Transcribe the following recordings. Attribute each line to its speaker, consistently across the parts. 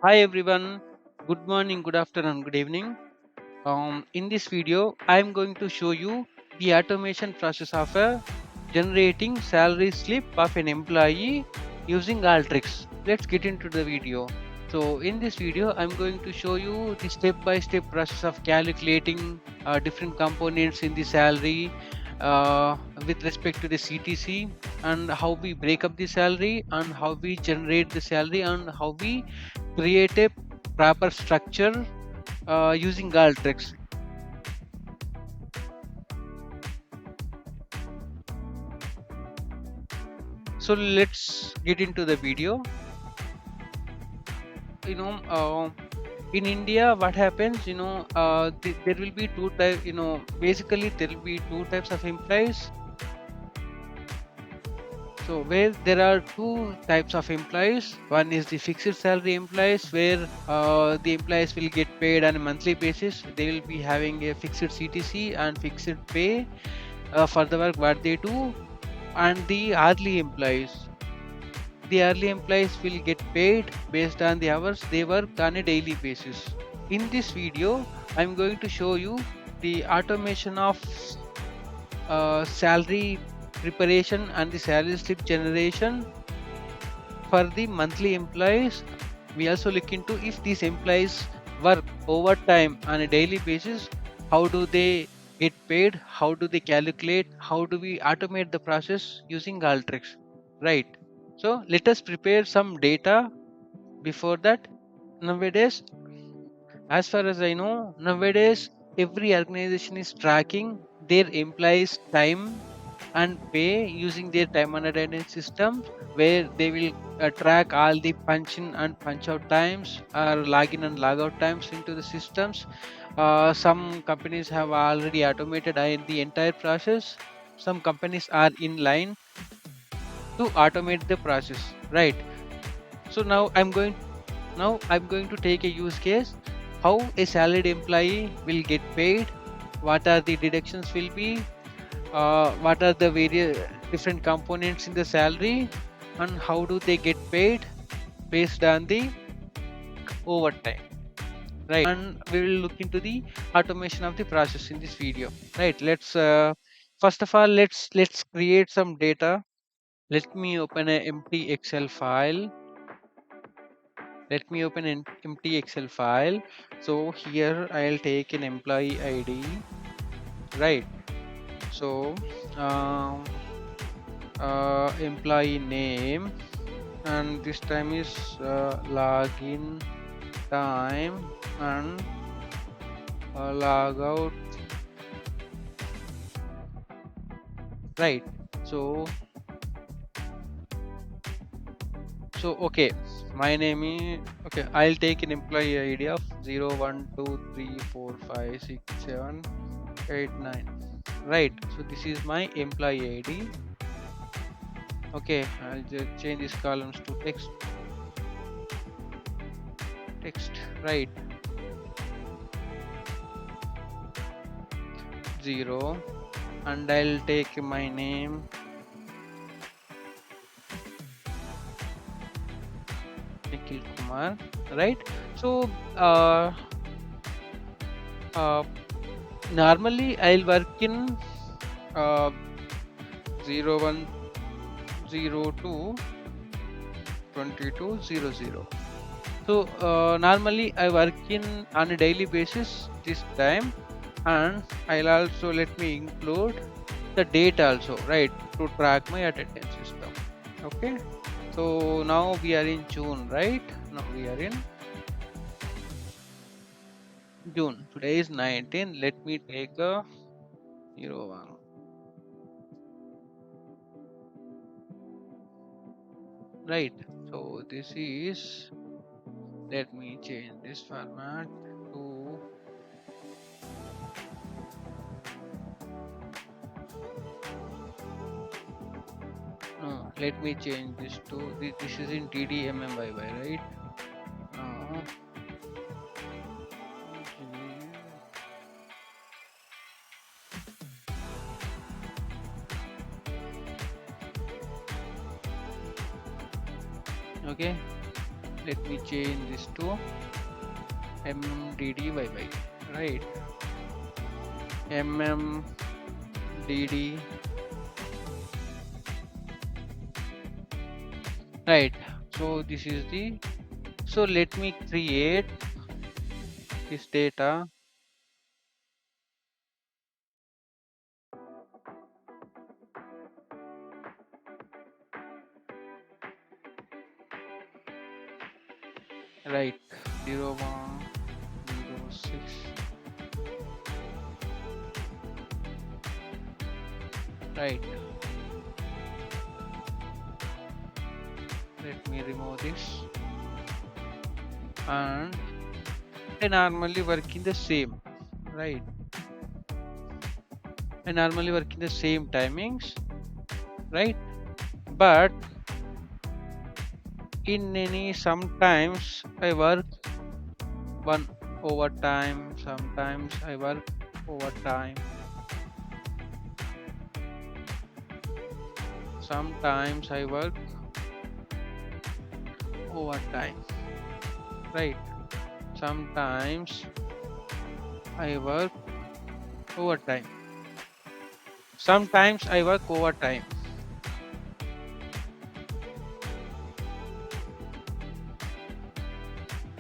Speaker 1: Hi everyone, good morning, good afternoon, good evening. In this video, I am going to show you the automation process of generating salary slip of an employee using Alteryx. Let's get into the video. So in this video, I'm going to show you the step-by-step process of calculating different components in the salary with respect to the CTC, and how we break up the salary, and how we generate the salary, and how we create a proper structure using Alteryx. So let's get into the video. You know, in India, what happens? There will be two types. Basically there will be two types of employees. So where there are two types of employees, one is the fixed salary employees, where the employees will get paid on a monthly basis. They will be having a fixed CTC and fixed pay for the work what they do. And the hourly employees, will get paid based on the hours they work on a daily basis. In this video, I'm going to show you the automation of salary preparation and the salary slip generation for the monthly employees. We also look into if these employees work overtime on a daily basis, how do they get paid, how do they calculate, how do we automate the process using Alteryx, right? So let us prepare some data. Before that, nowadays, as far as I know, nowadays every organization is tracking their employees' time and pay using their time and attendance system, where they will track all the punch in and punch out times or login and log out times into the systems. Some companies have already automated the entire process. Some companies are in line to automate the process, right? So now I'm going to take a use case, how a salaried employee will get paid, what are the deductions will be, what are the various different components in the salary, and how do they get paid based on the overtime, right? And we will look into the automation of the process in this video, right? Let's first of all, let's create some data. Let me open an empty Excel file. Let me open an empty Excel file. So here I'll take an employee ID, right? So um, employee name, and this time is login time and log out, right? So okay, my name is okay. I'll take an employee ID of 01234567889, right? So this is my employee ID. Okay, I'll just change these columns to text, right? 0, and I'll take my name, Nikhil Kumar, right? So uh, normally I'll work in uh, 01022200. So normally I work in on a daily basis this time, and I'll also let me include the date also, right, to track my attendance system. Okay, so now we are in June, right? Now we are in June. Today is 19. Let me take a 01. Right. So this is, let me change this format to, no, let me change this to, this is in TDMMYY, right? Uh, okay, Let me change this to MDDYY, right? MMDD, right? So this is the, so let me create this data, right? 0106, right? Let me remove this, and I normally work in the same, right? I normally work in the same timings, right? But in any, sometimes I work one overtime, sometimes I work overtime, sometimes I work overtime, right? Sometimes I work overtime, sometimes I work overtime,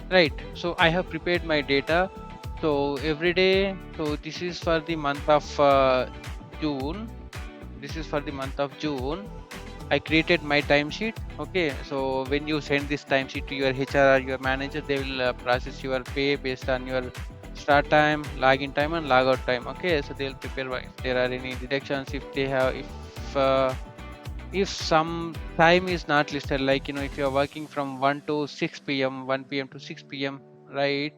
Speaker 1: right? So I have prepared my data. So every day, so this is for the month of June. This is for the month of June. I created my timesheet. Okay, so when you send this timesheet to your HR or your manager, they will process your pay based on your start time, login time, and logout time. Okay, so they'll prepare if there are any deductions, if they have, if some time is not listed, like if you are working from 1 to 6 p.m., 1 p.m. to 6 p.m., right?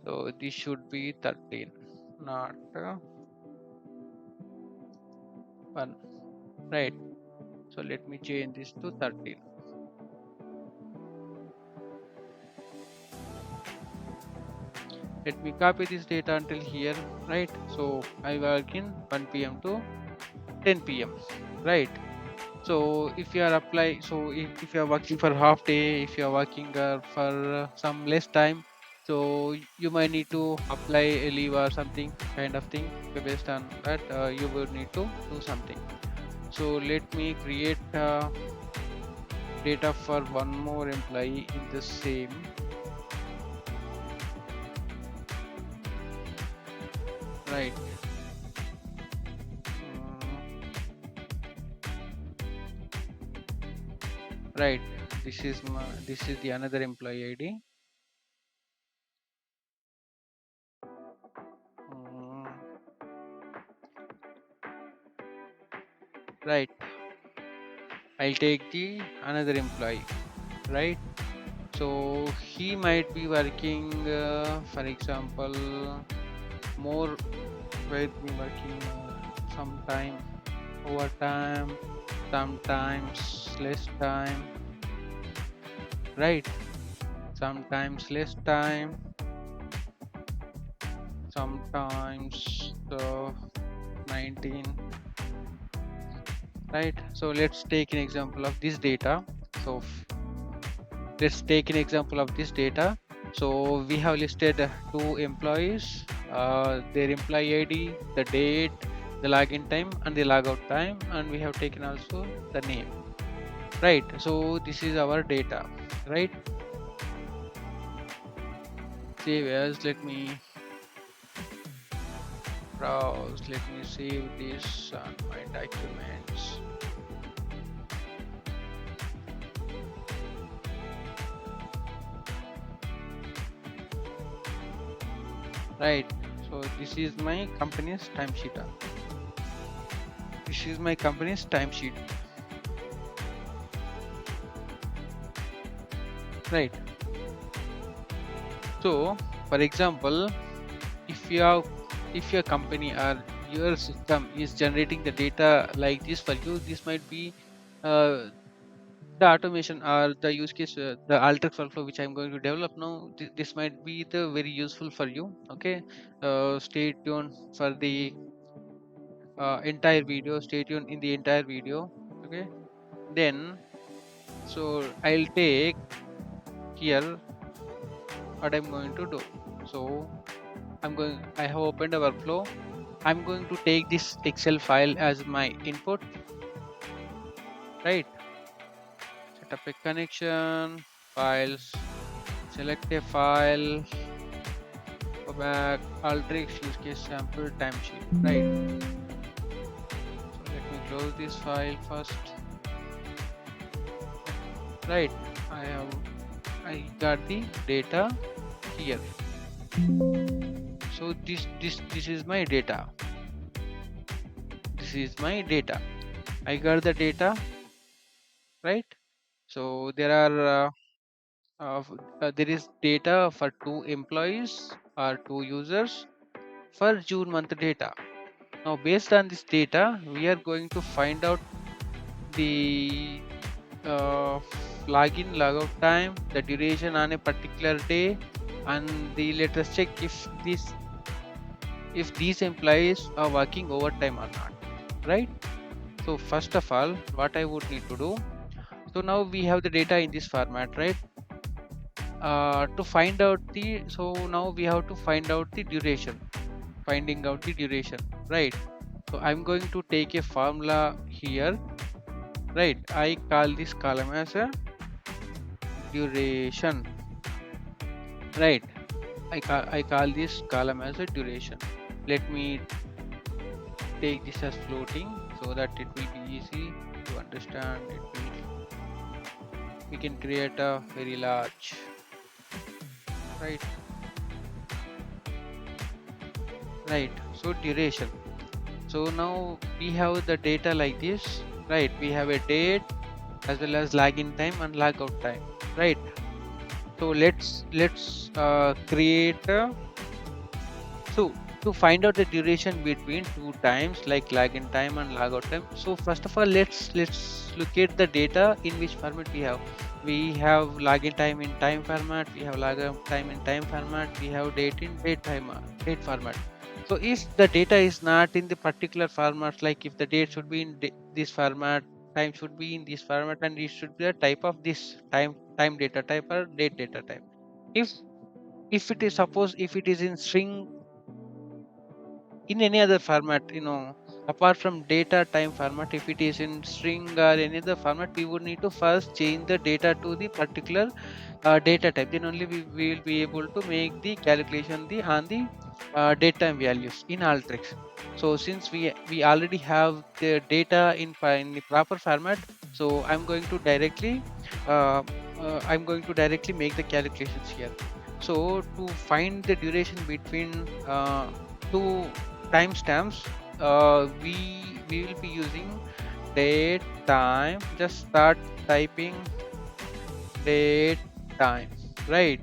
Speaker 1: So this should be 13, not 1, right? So let me change this to 13. Let me copy this data until here, right? So I work in 1 p.m. to 10 p.m., right? So if you are apply, so if you are working for half day, if you are working for some less time, so you might need to apply a leave or something kind of thing. So based on that, you will need to do something. So let me create data for one more employee in the same, right? Right. This is the another employee ID. Mm, right. I'll take the another employee. Right. So he might be working, for example, more. Might be working sometime overtime, sometimes less time. Right. Sometimes less time, sometimes 19, right? So let's take an example of this data. So let's take an example of this data. So we have listed two employees, their employee ID, the date, the login time, and the logout time, and we have taken also the name, right? So this is our data, right? Save as, let me browse, let me save this on my documents. Right. So this is my company's timesheet. This is my company's timesheet. Right. So, for example, if you have, if your company or your system is generating the data like this for you, this might be uh, the automation or the use case, the Alteryx workflow which I'm going to develop now. This might be the very useful for you. Okay, stay tuned for the entire video. Stay tuned in the entire video. Okay, then so I'll take here what I'm going to do. So I have opened a workflow. I'm going to take this Excel file as my input, right? Set up a connection, files, select a file, go back, Alteryx use case sample timesheet, right? So let me close this file first, right? I got the data here. So this is my data. This is my data. I got the data, right? So there is data for 2 employees or 2 users for June month data. Now based on this data, we are going to find out the login logout time, the duration on a particular day, and let us check if these employees are working overtime or not, right? So first of all, what I would need to do, so now we have the data in this format, right? To find out so now we have to find out the duration, finding out the duration, right? So I'm going to take a formula here, right? I call this column as a duration, right? I call this column as a duration. Let me take this as floating so that it will be easy to understand. We can create a very large, right? So duration. So now we have the data like this, right? We have a date as well as login time and logout time, right? So let's create so to find out the duration between 2 times like login time and logout time. So first of all, let's look at the data in which format we have. We have login time in time format, we have logout time in time format, we have date in date format. So if the data is not in the particular format, like if the date should be in this format, time should be in this format, and it should be a type of this time data type or date data type. If it is, suppose if it is in string, in any other format, apart from data time format, if it is in string or any other format, we would need to first change the data to the particular data type. Then only we will be able to make the calculation on the date time values in Alteryx. So since we already have the data in the proper format, so I'm going to directly make the calculations here. So to find the duration between two timestamps, we will be using date time. Just start typing date time, right?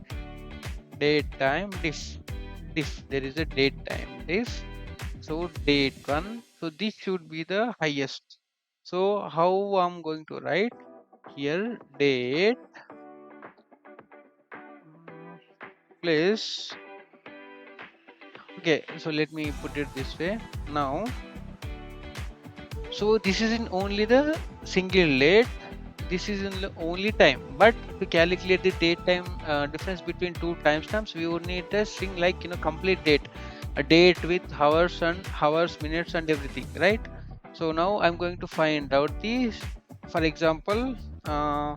Speaker 1: Date time diff. There is a date time diff. So date 1. So this should be the highest. So how I'm going to write here date place. Okay, so let me put it this way now. So this is in only the single date. This is in the only time, but to calculate the date time difference between 2 timestamps, we would need a string like complete date, a date with hours, minutes, and everything, right? So now I'm going to find out these. For example, I'll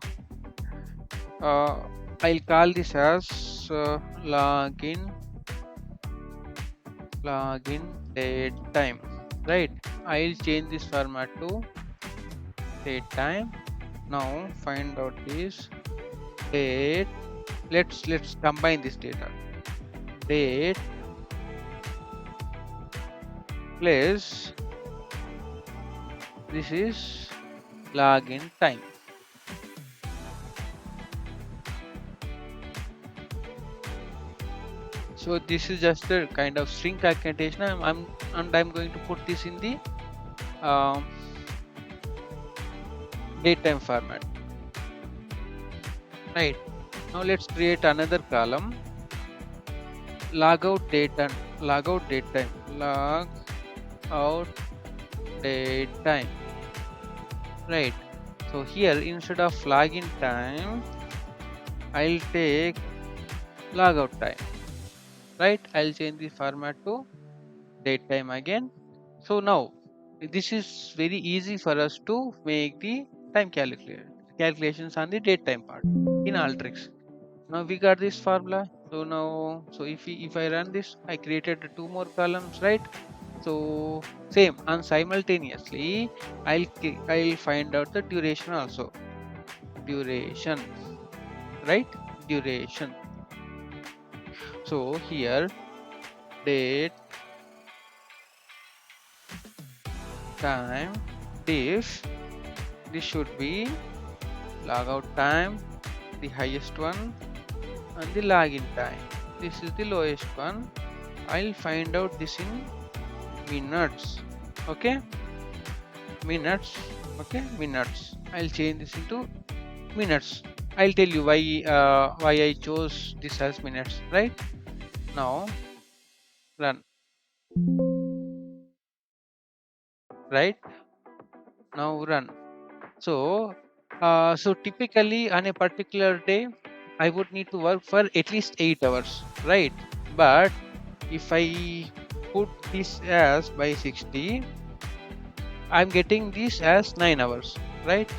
Speaker 1: call this as login date time, right? I'll change this format to date time. Now find out this date. Let's combine this data. Date plus this is login time. So this is just a kind of string concatenation. I'm going to put this in the date time format. Right. Now let's create another column. Logout date time. Logout date time. Right. So here instead of login time, I'll take logout time, right? I'll change the format to date time again. So now this is very easy for us to make the time calculations on the date time part in Alteryx. Now we got this formula. So now, so if I run this, I created two more columns, right? So same, and simultaneously I'll find out the duration also. Duration, right? Duration. So here date time diff, this should be logout time, the highest one, and the login time, this is the lowest one. I'll find out this in minutes. Okay, minutes. Okay, minutes. I'll change this into minutes. I'll tell you why I chose this as minutes. Right now, run. Right now, run. So, so typically on a particular day, I would need to work for at least 8 hours, right? But if I put this as by 60, I'm getting this as 9 hours, right?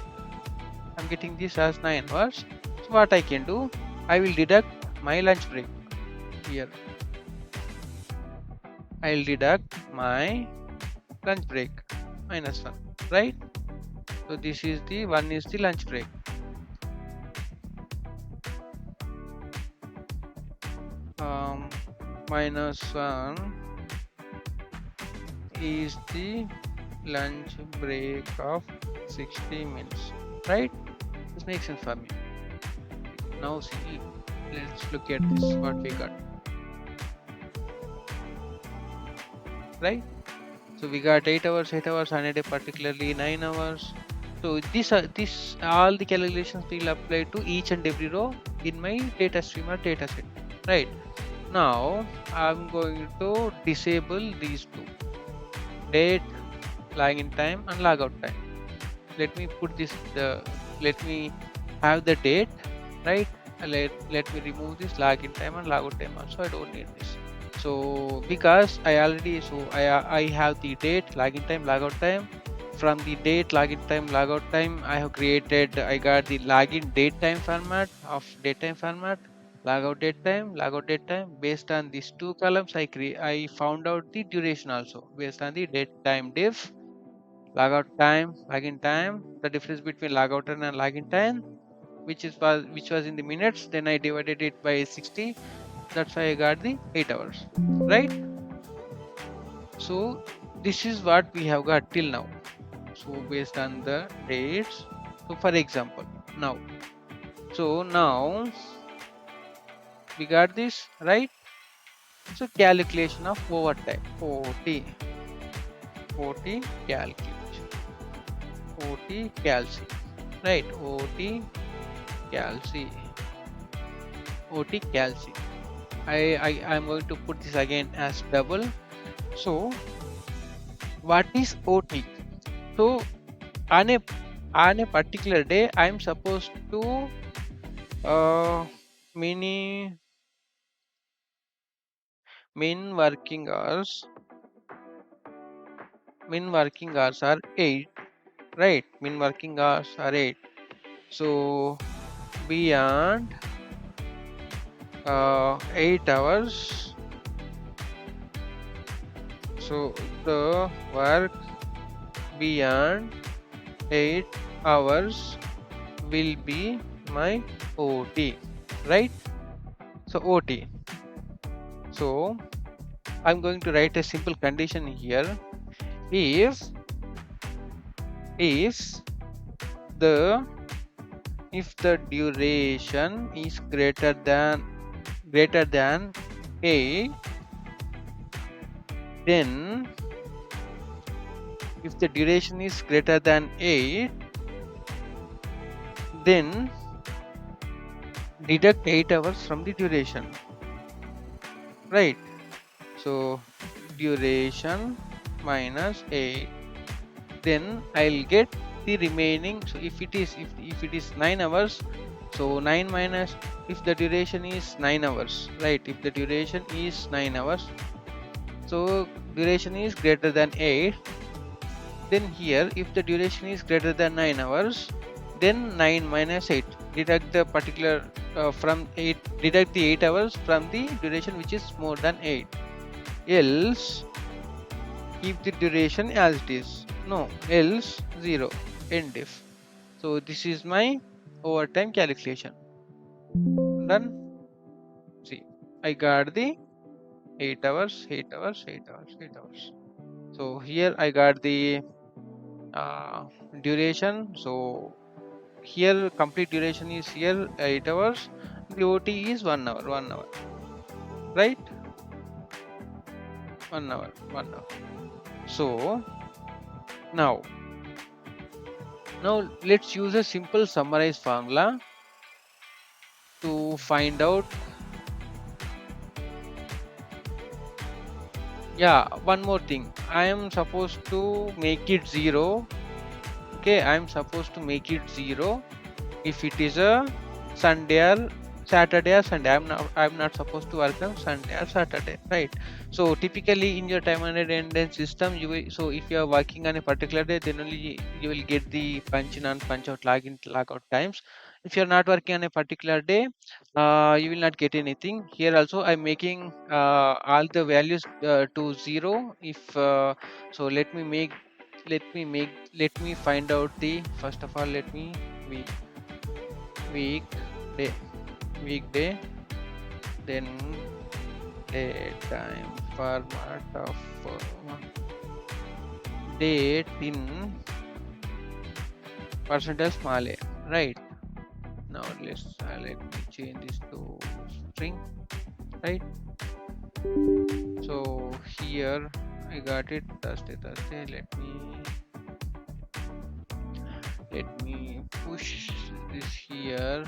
Speaker 1: I'm getting this as 9 hours. So what I can do, I will deduct my lunch break here. I'll deduct my lunch break -1, right? So this is the one is the lunch break. -1 is the lunch break of 60 minutes, right? This makes sense for me. Now see, let's look at this, what we got, right? So we got 8 hours, 8 hours, and a day particularly 9 hours. So this all the calculations will apply to each and every row in my data stream or data set, right? Now I'm going to disable these two, date, login time and logout time. Let me put this let me have the date, right? Let me remove this login time and logout time also. I don't need this. So because I have the date, login time, logout time. From the date, login time, logout time, I got the login date time format of date time format, logout date time. Based on these two columns, I found out the duration also based on the date time diff, logout time, login time. The difference between logout time and login time, which was in the minutes. Then I divided it by 60. That's why I got the 8 hours, right? So this is what we have got till now. So based on the dates, so for example, now we got this, right? So calculation of overtime, OT calculation, OT calc, right? OT calc. I'm going to put this again as double. So what is OT? So on a particular day, I'm supposed to min working hours are 8, right? Min working hours are 8. So beyond 8 hours, so the work beyond 8 hours will be my OT, right? So OT. So I'm going to write a simple condition here. If the duration is greater than 8, then if the duration is greater than 8, then deduct 8 hours from the duration, right? So duration -8, then I'll get the remaining. So if it is 9 hours, So 9 minus, if the duration is 9 hours, right? If the duration is 9 hours, so duration is greater than 8. Then here, if the duration is greater than 9 hours, then 9 minus 8. Deduct the particular from 8. Deduct the 8 hours from the duration which is more than 8. Else, keep the duration as it is. No, else 0. End if. So this is my overtime calculation. Done. See, I got the 8 hours, 8 hours, 8 hours, 8 hours. So here I got the duration. So here complete duration is here 8 hours. The OT is 1 hour, 1 hour, right? 1 hour, 1 hour. So now let's use a simple summarize formula to find out. Yeah, one more thing. I am supposed to make it 0. Okay, I am supposed to make it 0 if it is a Sunday or Saturday or Sunday. I'm not supposed to work on Sunday or Saturday, right? So typically in your time and attendance system, so if you are working on a particular day, then only you will get the punch in and punch out, login logout times. If you are not working on a particular day, you will not get anything. Here also I'm making all the values to 0. If so, let me find out the, first of all, let me week weekday weekday, then daytime format of date in percentage small a, right? Now let me change this to string, right? So here I got it Thursday. Let me push this here.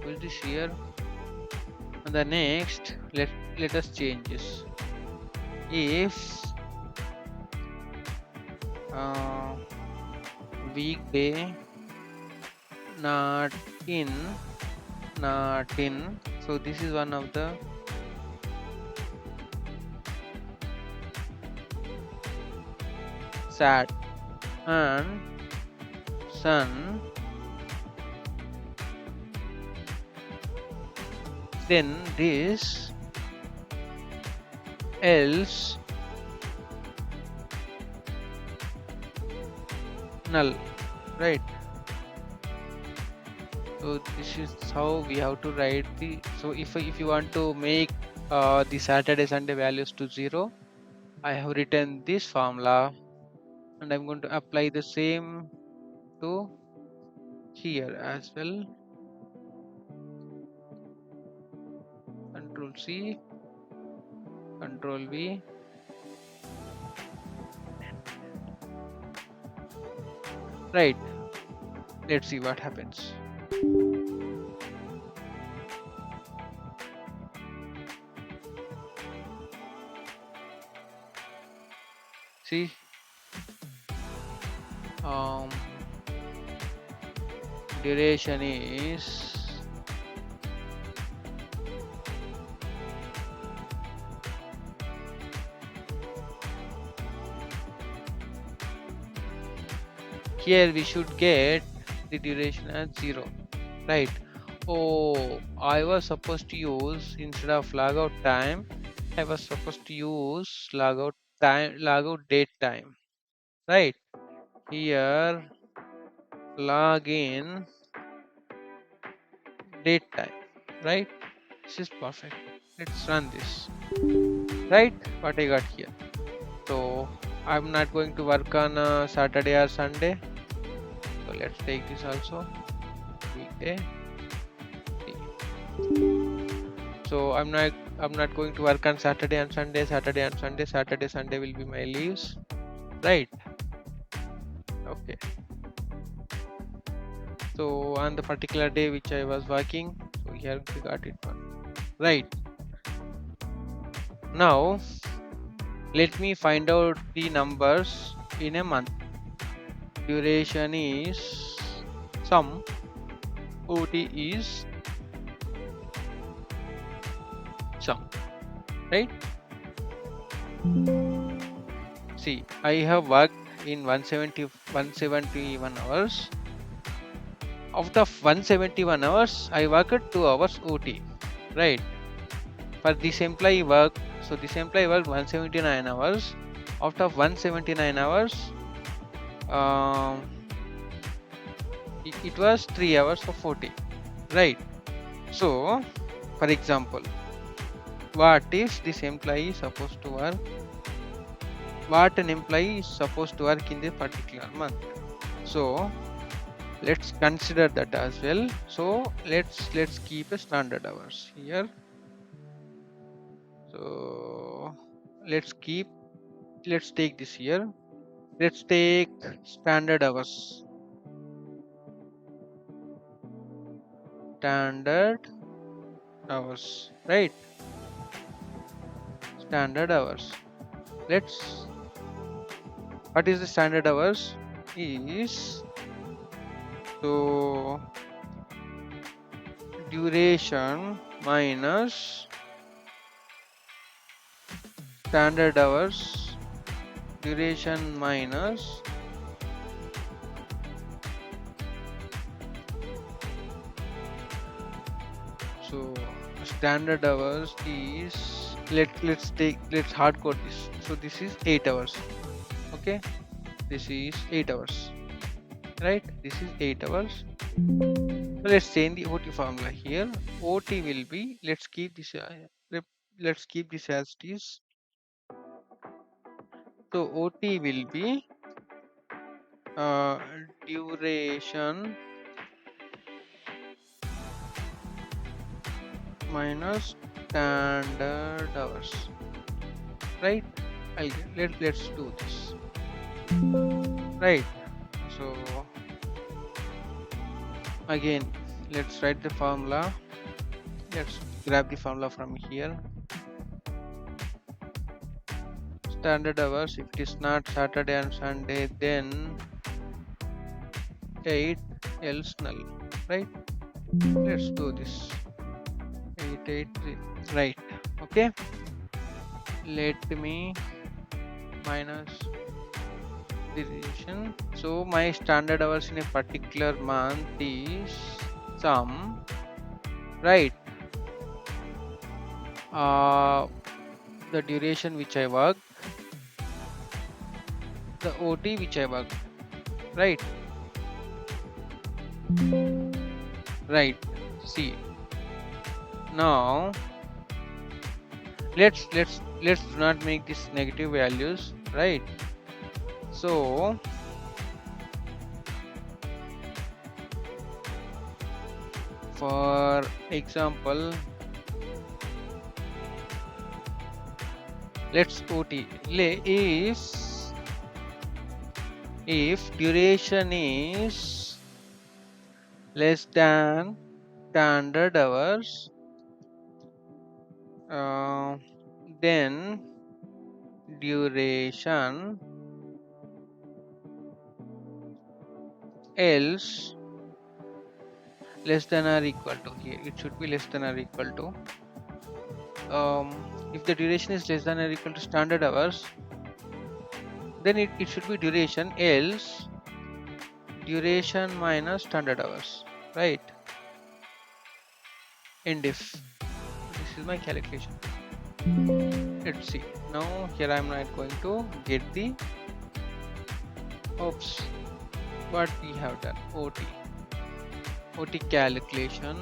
Speaker 1: Push this here, and the next let us change this. If weekday not in, so this is one of the sat and sun, then this else null, right? So this is how we have to write the, so if you want to make the Saturday Sunday values to 0, I have written this formula, and I'm going to apply the same to here as well. Control C, Control V. Right, let's see what happens. See, duration is here we should get the duration as 0, right? Oh, I was supposed to use, instead of logout time, I was supposed to use logout date time, right? Here login date time, right? This is perfect. Let's run this, right? What I got here. So I'm not going to work on Saturday or Sunday. So let's take this also, weekday. So I'm not going to work on Saturday and Sunday. Saturday, Sunday will be my leaves, right? Okay. So on the particular day which I was working, so here we got it one, right? Now let me find out the numbers in a month. duration is sum, OT is sum, right? See, I have worked in 171 hours. Out of 171 hours, I worked 2 hours OT, right? For this employee work, so this employee worked 179 hours. Out of 179 hours, um, it was 3 hours of OT, right? So, for example, what if this employee is supposed to work? What an employee is supposed to work in this particular month? So let's consider that as well. So let's keep a standard hours here. So let's take this here. Let's take standard hours. Standard hours, right? Standard hours. What is the standard hours? Is so duration minus standard hours, duration minus so standard hours is let's hardcode this. So this is 8 hours. Okay, this is 8 hours, right? This is 8 hours. So let's change the OT formula here. OT will be, let's keep this as it is. So OT will be duration minus standard hours, right? Let's do this, right? So again, let's write the formula. Let's grab the formula from here. Standard hours, if it is not Saturday and Sunday, then 8 else null, right? Let's do this. 883, right? Okay, let me minus duration. So my standard hours in a particular month is sum, right? The duration which I work, the OT which I work, right? Right. See, now let's do not make this negative values, right? So for example, let's OT is if duration is less than standard hours, then duration else less than or equal to, here it should be less than or equal to, if the duration is less than or equal to standard hours, then it should be duration else duration minus standard hours, right? And if this is my calculation, let's see. Now here I am not going to get the oops, what we have done. OT calculation.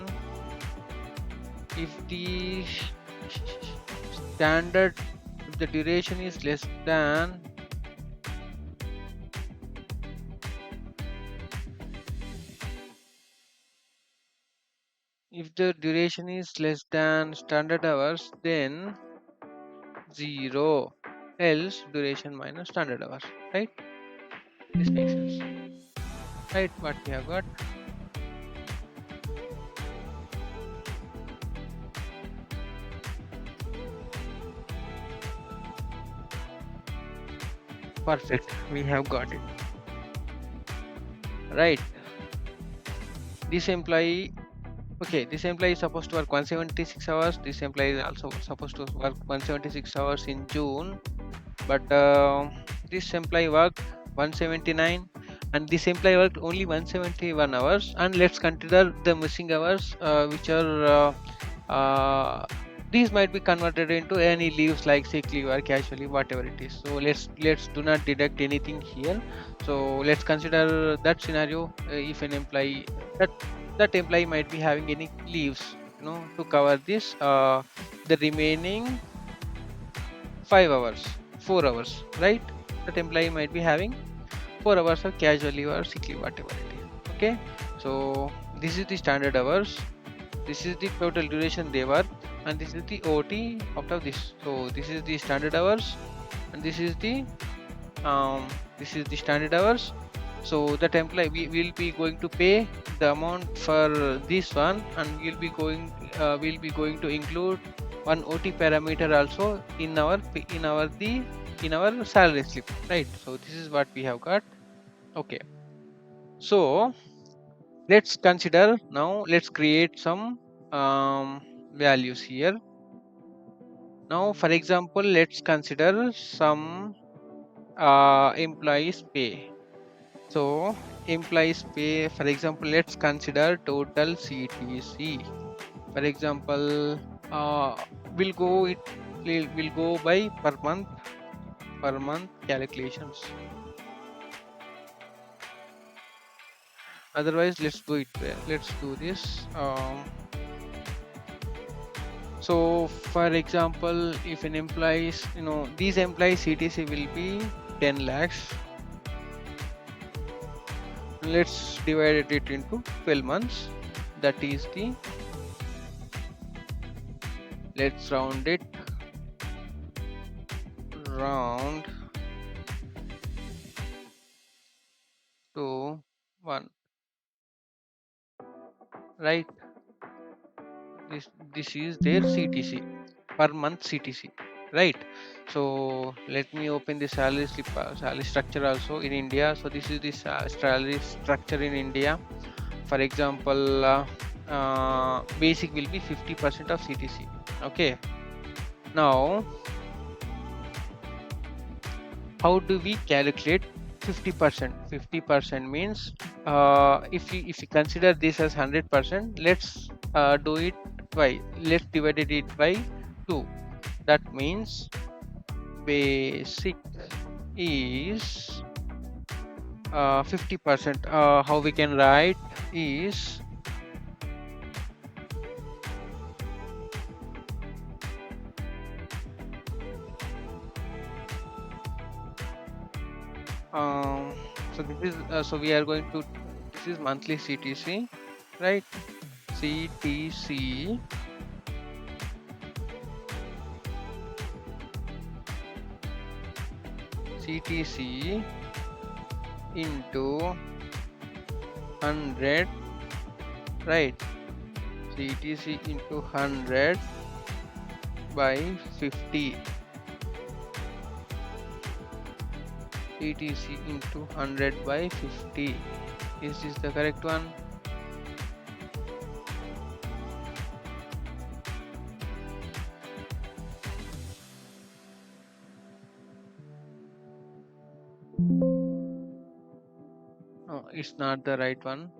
Speaker 1: If the standard, if the duration is less than standard hours, then 0, else duration minus standard hours, right? This makes sense, right? What we have got. Perfect, we have got it. right? This employee, okay, this employee is supposed to work 176 hours. This employee is also supposed to work 176 hours in June, but this employee worked 179, and this employee worked only 171 hours. And let's consider the missing hours, which are uh, these might be converted into any leaves like sick leave or casual leave, whatever it is. So let's do not deduct anything here. So let's consider that scenario, if an employee, that that employee might be having any leaves, to cover this, the remaining 5 hours, 4 hours, right? That employee might be having 4 hours of casual leave or sick leave, whatever it is. Okay, so this is the standard hours, this is the total duration they work, and this is the OT out of this. So this is the standard hours, and um, this is the standard hours. So that employee, we will be going to pay the amount for this one, and we'll be going to include one OT parameter also in our in our salary slip, right? So this is what we have got. Okay, so let's consider now. Let's create some values here. Now, for example, let's consider some employees pay. So employees pay, for example, let's consider total CTC. For example, we'll go it we'll go by per month calculations. Otherwise, let's do this. So for example, if an employees, these employees CTC will be 10 lakhs. Let's divide it into 12 months. That is the, let's round to 1, right? This is their CTC, per month CTC, right? So let me open the salary slip, salary structure also in India. So this is the salary structure in India. For example, basic will be 50% of CTC. Okay, now how do we calculate 50%? 50% means, if you consider this as 100%, do it by, let's divide it by 2. That means basic is 50%. How we can write is, um, so this is, so we are going to, this is monthly CTC, right? CTC CTC into 100, right? CTC into 100 by 50. CTC into 100 by 50. Is this the correct one? No, it's not the right one.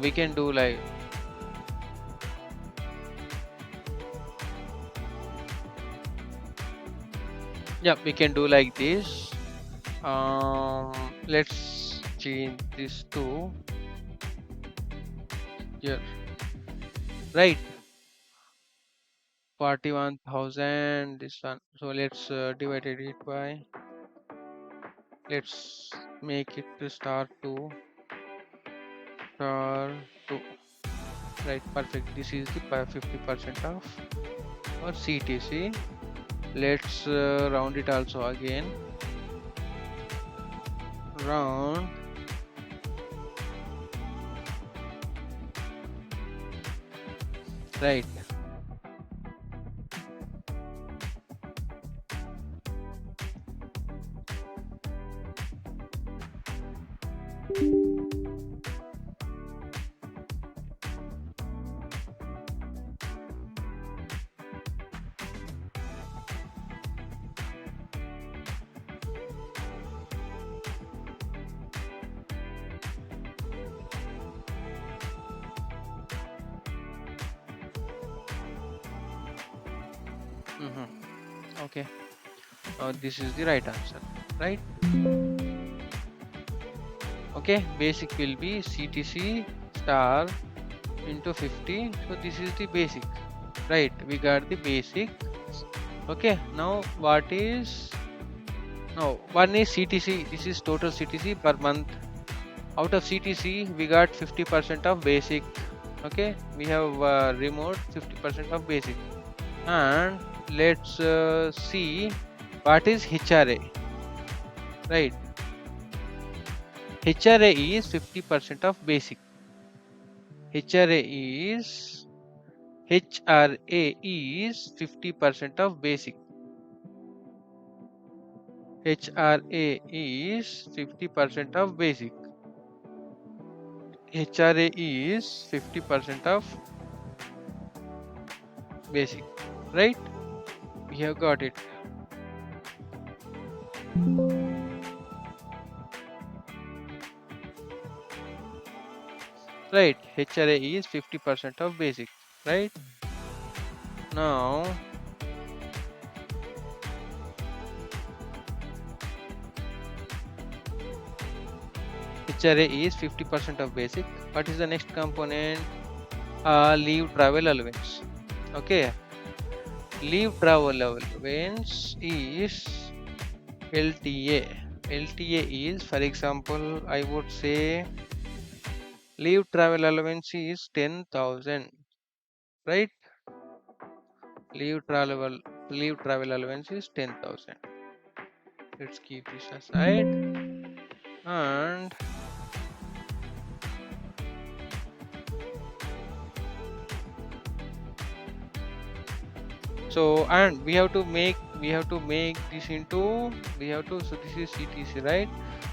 Speaker 1: We can do like, yeah, we can do like this. Let's change this to here, right? 41,000, this one. So let's divide it by let's make it to star 2, star 2. Right, perfect. This is the 50% of our CTC. Let's round it also again. Round. Right. Okay. This is the right answer. Right. Okay. Basic will be CTC star into 50. So this is the basic. Right. We got the basic. Okay. Now what is? Now one is CTC. This is total CTC per month. Out of CTC, we got 50% of basic. Okay. We have removed 50% of basic. And let's see what is HRA. Right. HRA is 50% of basic. HRA is 50% of basic. HRA is 50% of basic. HRA is 50% of basic. Right? We have got it. Right, HRA is 50% of basic, right? Now, HRA is 50% of basic. What is the next component? Leave travel allowance. Okay, leave travel allowance is LTA. LTA is, for example, I would say leave travel allowance is 10,000, right? Leave travel allowance is 10,000. Let's keep this aside. And so, and we have to make this into, so this is CTC, right?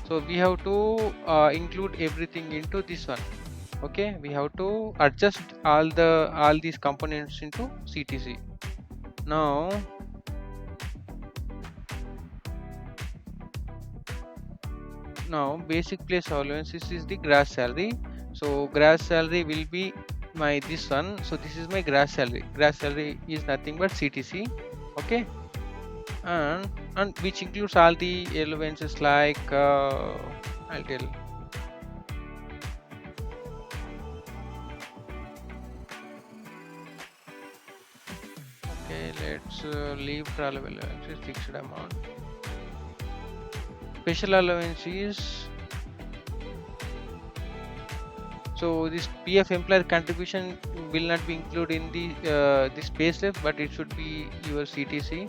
Speaker 1: So we have to include everything into this one. Okay, we have to adjust all these components into CTC. Now basic place allowances is the gross salary. So gross salary will be my this one. So this is my gross salary. Gross salary is nothing but CTC. Okay, and which includes all the allowances like I'll tell. Okay, let's leave travel allowances fixed amount. Special allowances. So this PF employer contribution will not be included in the this payslip, but it should be your CTC,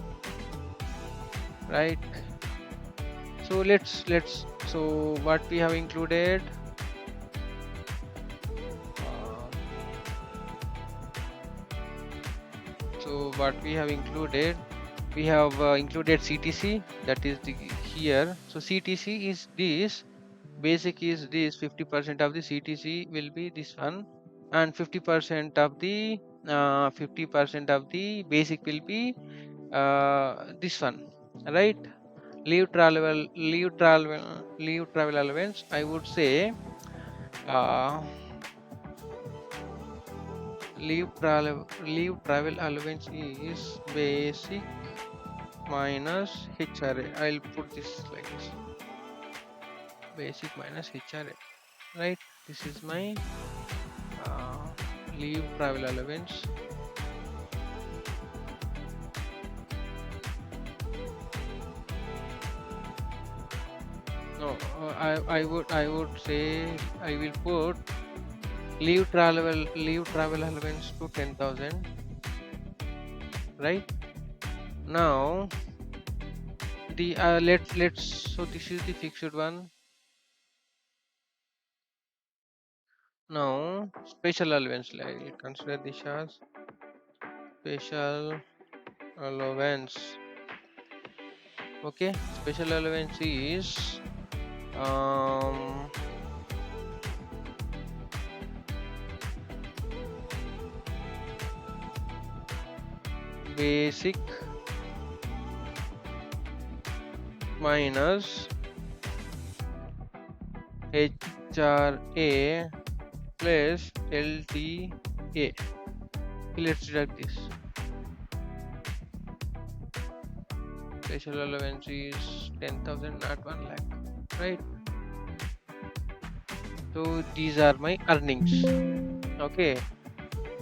Speaker 1: right? So let's so what we have included. So what we have included, we have included CTC, that is the here. So CTC is this, basic is this, 50% of the CTC will be this one, and 50% of the basic will be this one, right? Leave travel allowance, I would say leave travel allowance is basic minus HRA. I'll put this like this, basic minus HRA, right? This is my leave travel allowance. No, I would say I will put leave travel allowance to 10,000. Right now, the let's so this is the fixed one. Now, special allowance. Like consider this as special allowance. Okay, special allowance is um basic minus HRA plus LTA. Let's deduct this. Special allowance is 10,000, not 1 lakh, right? So these are my earnings. Okay,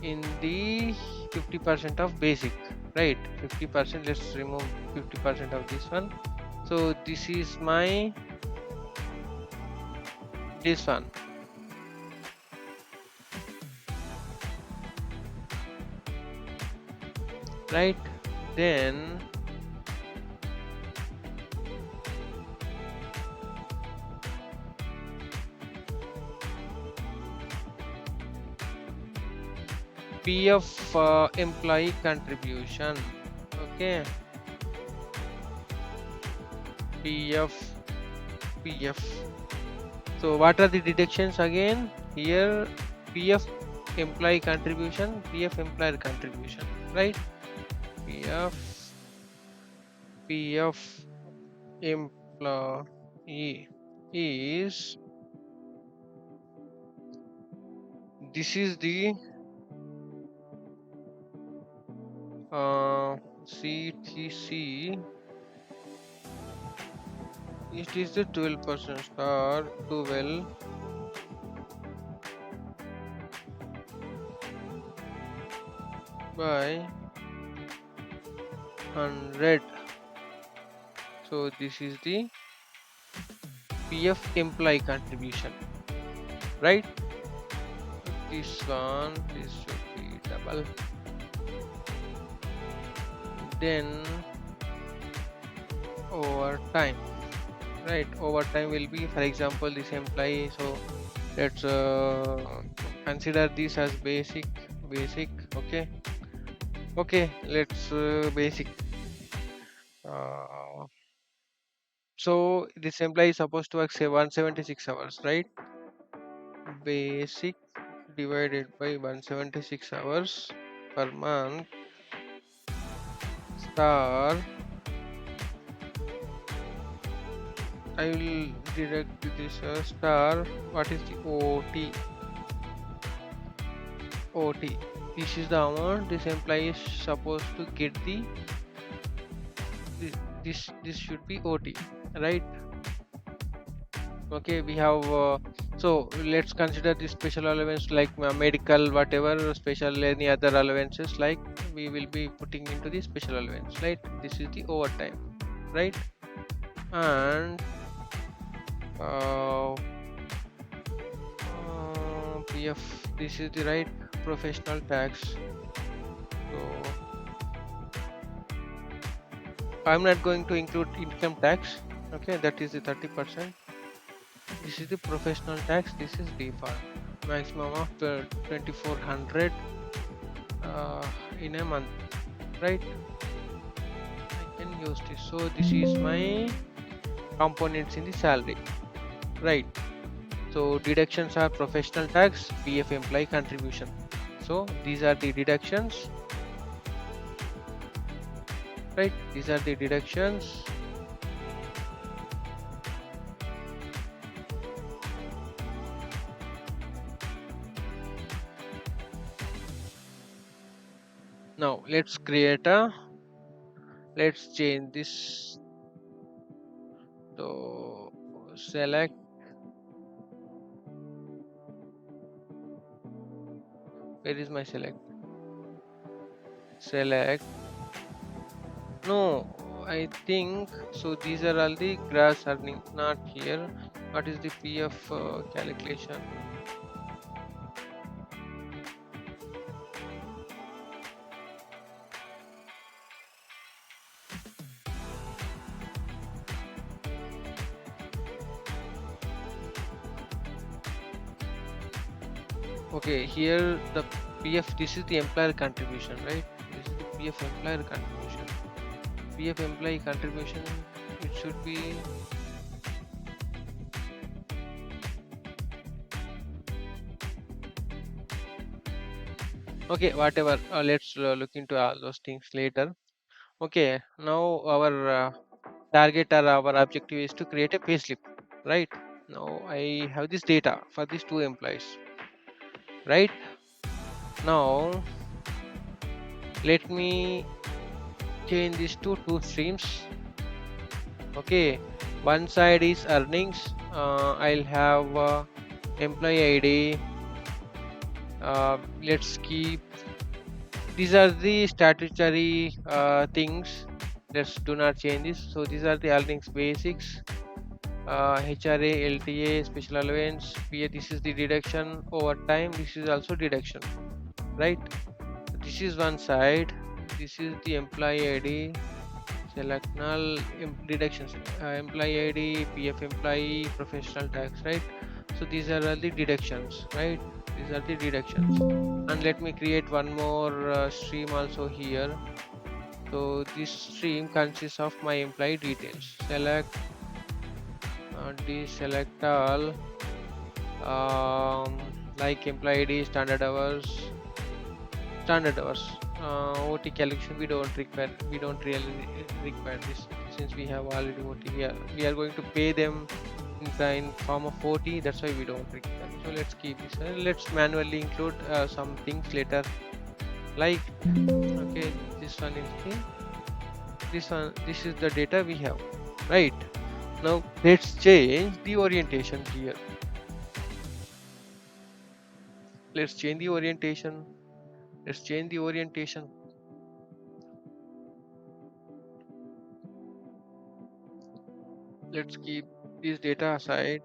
Speaker 1: in the 50% of basic, right? 50%. Let's remove 50% of this one. So this is my this one, right? Then PF employee contribution. Okay, PF PF. So what are the deductions again? Here PF employee contribution, PF employer contribution, right? PF employee is, this is the CTC. It is the 12% star 12 by 100. So this is the PF employee contribution, right? This one, this should be double. Then overtime, right? Overtime will be, for example, this employee. So let's consider this as basic. Okay, let's basic. uh, so this employee is supposed to work say 176 hours, right? Basic divided by 176 hours per month star, I will deduct this star. What is the OT? This is the amount this employee is supposed to get. This should be OT, right? Okay, we have so let's consider the special allowance like medical, whatever special any other allowances, like we will be putting into the special allowance, right? This is the overtime, right? And uh, PF, this is the right professional tax. So I'm not going to include income tax. Okay, that is the 30%. This is the professional tax. This is default. Maximum of 2400 in a month, right? I can use this. So this is my components in the salary, right? So deductions are professional tax, PF employee contribution. So these are the deductions, right? These are the deductions. Now let's change this. So select, where is my select? No, I think so. These are all the gross earning, not here. What is the PF calculation? Okay, here the PF. This is the employer contribution, right? This is the PF employer contribution. PF employee contribution. It should be. Okay, whatever. Let's look into all those things later. Okay, now our target or our objective is to create a payslip, right? Now I have this data for these two employees, right? Now let me change these to two streams. Okay, one side is earnings. I'll have employee ID. Let's keep. These are the statutory things. Let's do not change this. So these are the earnings basics. HRA, LTA, special allowance, PA. This is the deduction over time. This is also deduction, right? This is one side. This is the employee ID. Select null deductions. Employee ID, PF employee, professional tax, right? So these are all the deductions, right? These are the deductions. And let me create one more stream also here. So this stream consists of my employee details. Select, deselect all. Like employee ID, standard hours. OT calculation we don't require. We don't really require this since we have already OT. We are going to pay them in form of OT. That's why we don't require. So let's keep this. Let's manually include some things later. Like okay, this one is this one. This is the data we have, right? Now let's change the orientation here. Let's change the orientation. Let's change the orientation. Let's keep this data aside.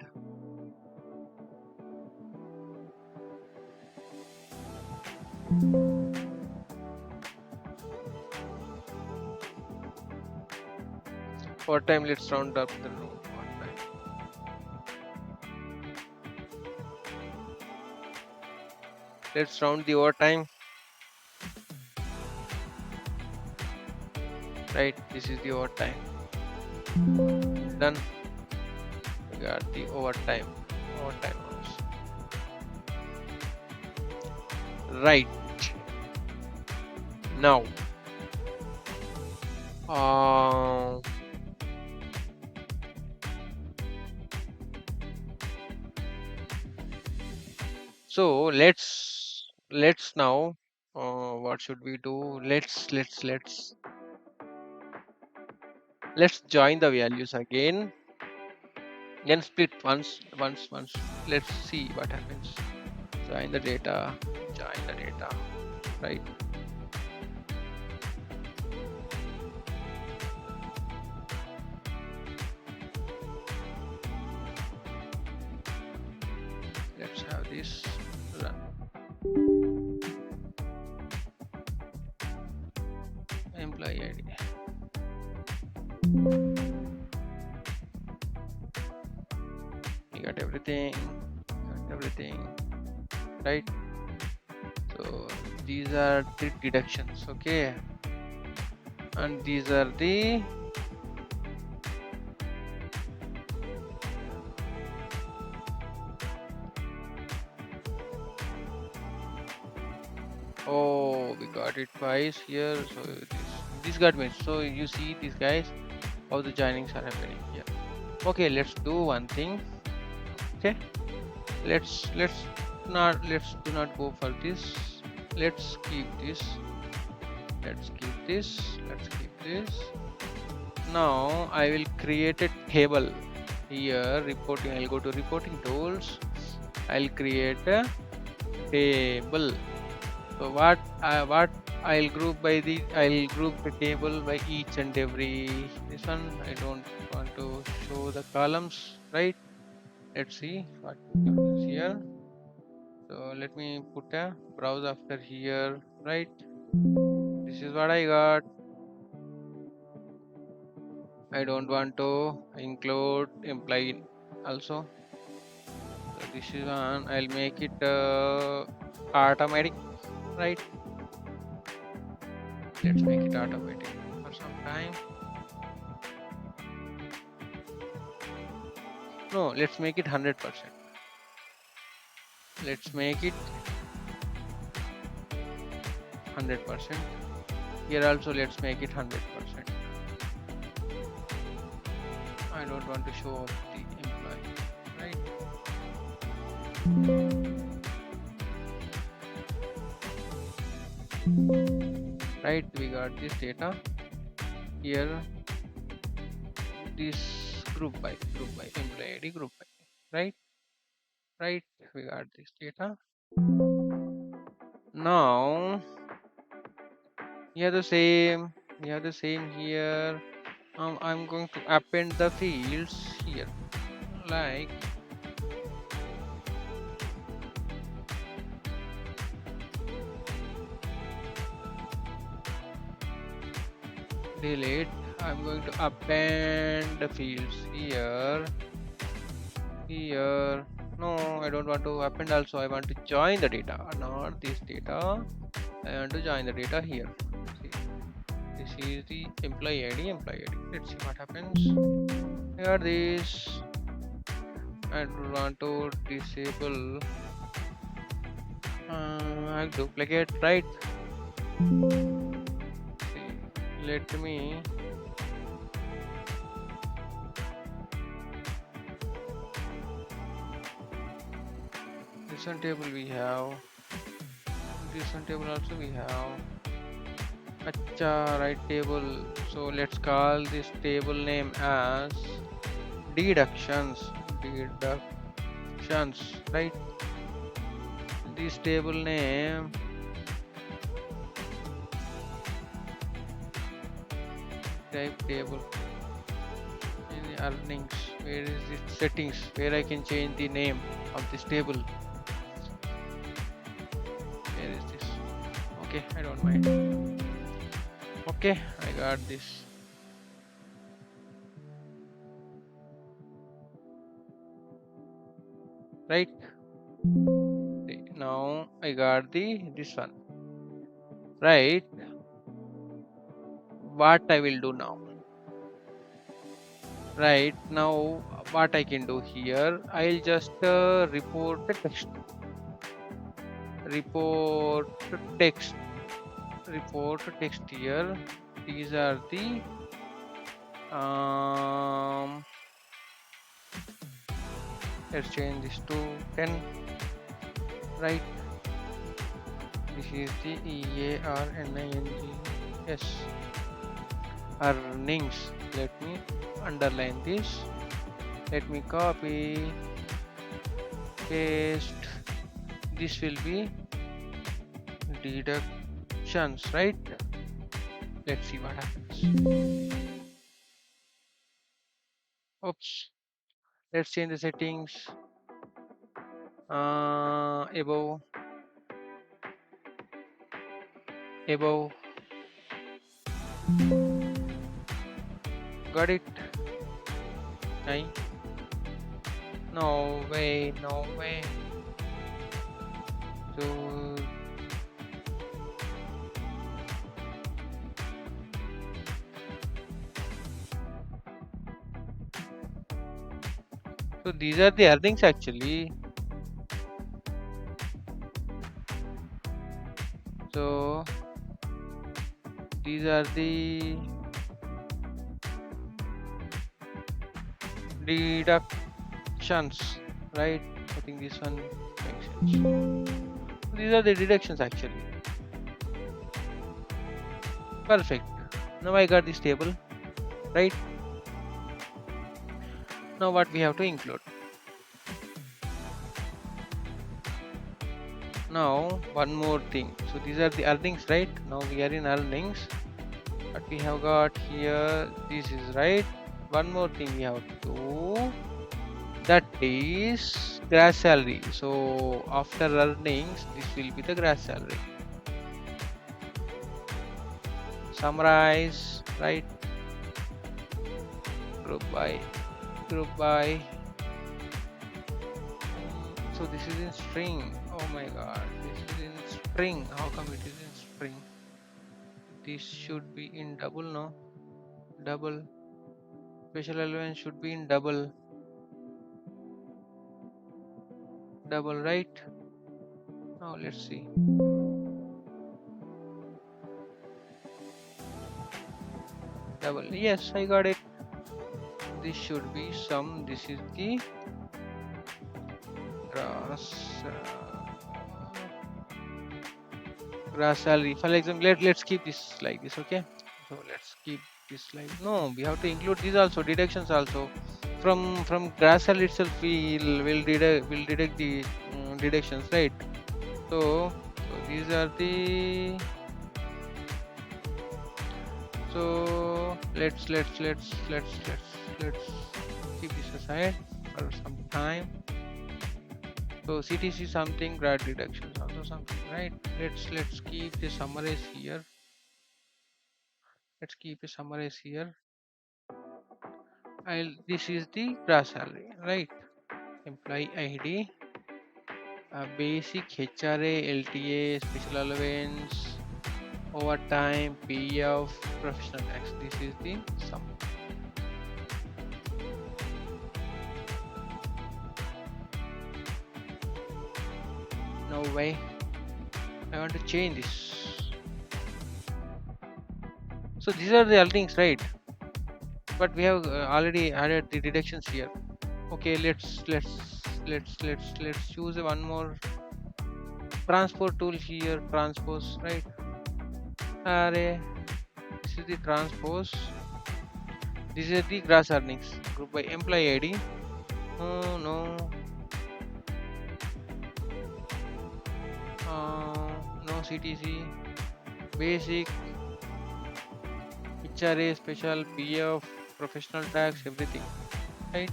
Speaker 1: For time, let's round up the row. Let's round the overtime. Right, this is the overtime. Done. We got the overtime hours. Right. Now. So let's now what should we do? Let's join the values again, then split once. Let's see what happens. Join the data, right? Let's have this run. Employee ID. You got everything, right? So these are the deductions, okay, and these are the oh, we got it twice here. So this got missed. So you see these guys, how the joinings are happening here. Okay, let's do one thing. Okay, let's do not go for this. Let's keep this. Now I will create a table here. Reporting. I'll go to reporting tools. I'll create a table. So what I'll group the table by each and every this one. I don't want to show the columns, right? Let's see what is here. So let me put a browse after here, right? This is what I got. I don't want to include employee also. So this is one. I'll make it automatic, right? Let's make it automatic for some time. No, let's make it 100%. Let's make it 100%. Here also let's make it 100%. I don't want to show off the employee, right? Right, we got this data here. This group by employee ID group by, right? Right, we got this data. Now we have the same. We have the same here. I'm going to append the fields here, like delete. I'm going to append the fields here. No, I don't want to append also. I want to join the data, not this data. I want to join the data here. See, this is the employee ID. Let's see what happens. Here this. I want to disable duplicate, right? See, let me this one table we have, this one table also we have. Acha, right table. So let's call this table name as deductions, right? This table name type table in the earnings. Where is this settings where I can change the name of this table? Where is this? Okay, I don't mind. Okay, I got this. Right, now I got this one. Right, what I will do now? Right now, what I can do here, I'll just report the text. Report text here. These are the let's change this to 10, right? This is the EARNINGS earnings. Let me underline this. Let me copy, paste. This will be deductions, right? Let's see what happens. Oops. Let's change the settings. Above. Got it? No way. So these are the earnings actually. So these are the deductions, right? I think this one makes sense. These are the deductions actually. Perfect. Now I got this table, right? Now what we have to include? Now one more thing. So these are the earnings, right? Now we are in earnings. But we have got here, this is right. One more thing we have to do, that is gross salary. So after earnings, this will be the gross salary. Summarize, right? Group by group by. So this is in string. Oh my god, this is in string. How come it is in string? This should be in double, no? Double. Special allowance should be in double. Double, right? Now let's see. Double. Yes, I got it. This should be some. This is the gross gross salary. For example, let's keep this like this, okay? So let's keep this like, no, we have to include these also, deductions also. From gross salary itself, we'll deduct the deductions, right? So these are the, so let's keep this aside for some time. So CTC something, grad deductions also something, right? Let's keep the summarize here. Let's keep a summarize here. This is the gross salary, right? Employee ID, basic HRA, LTA, special allowance, overtime, PF, professional tax. This is the sum. No way. I want to change this. So these are the earnings, right? But we have already added the deductions here. Okay, let's choose one more transport tool here. Transpose, right? Array. This is the transpose. This is the gross earnings. Group by employee ID. Oh no. No CTC. Basic. HRA, special, PF, professional tax, everything. Right?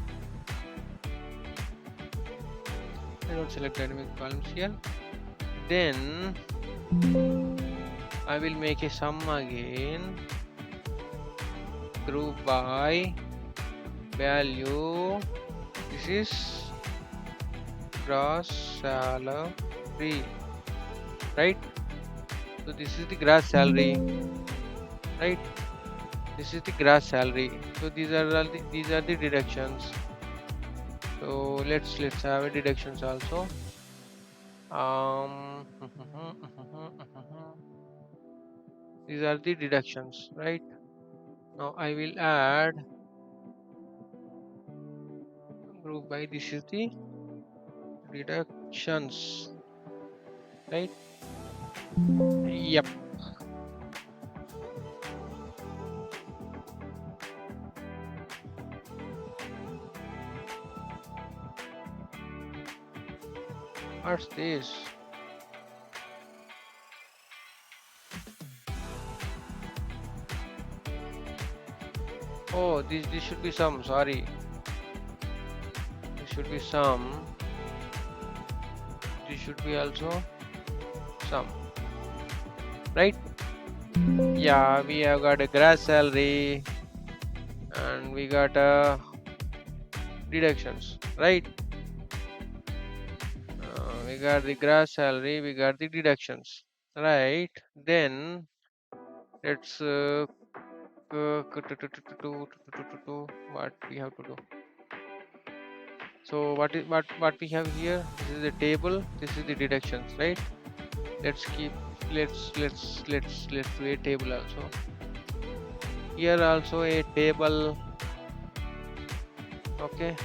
Speaker 1: I don't select dynamic columns here. Then I will make a sum again. Group by value. This is gross salary, right? So this is the gross salary, right? This is the gross salary. So these are the deductions. So let's have a deductions also. These are the deductions, right? Now I will add group by, this is the deductions, right? Yep. What's this? Oh, this should be some. Sorry, this should be some. This should be also some, right? Yeah, we have got a gross salary and we got deductions, right? We got the gross salary, we got the deductions, right? Then let's what we have to do. So what we have here? This is the table. This is the deductions, right? Let's do a table also. Here also a table. Okay.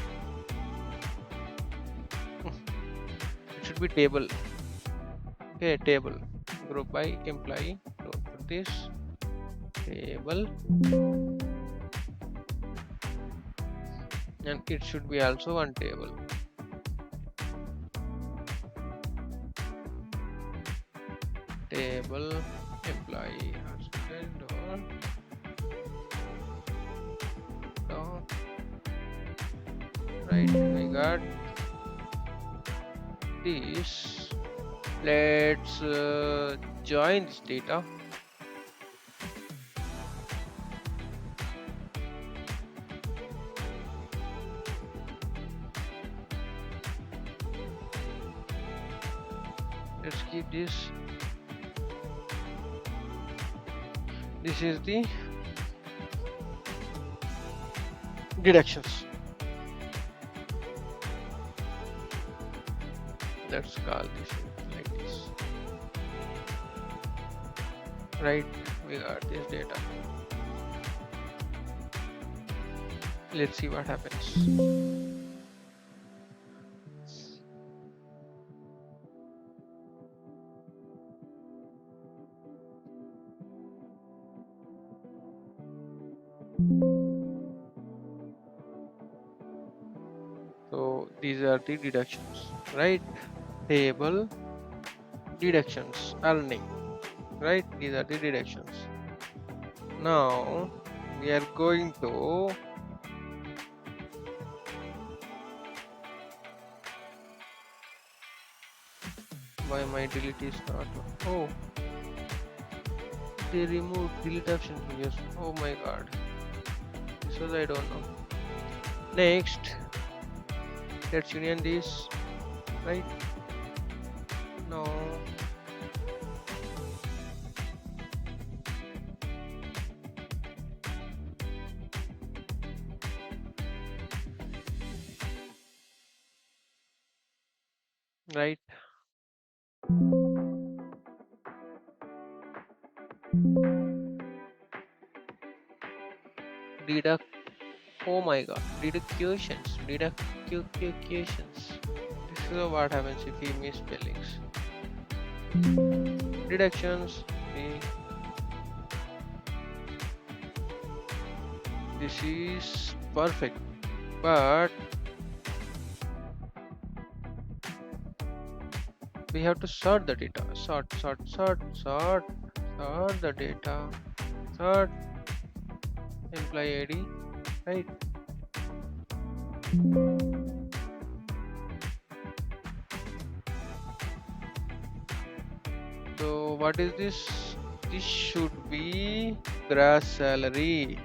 Speaker 1: It should be table. Okay, table. Group by employee. So put this table. And it should be also one table. table employee or dot, right, we got this. Let's join this data. Let's keep this. This is the deductions. Let's call this like this. Right, we got this data. Let's see what happens. So these are the deductions, right? Table deductions, earning, right? These are the deductions. Now we are going to why my delete is not. Oh, they removed delete option here. Oh my god, this was I don't know. Next, let's union this, right? No. Right. Deduct. Oh my god. Deductions. Deductions. This is what happens if we miss spellings. Deductions. This is perfect, but we have to sort the data. Sort the data. Sort employee ID, right? So what is this? This should be gross salary,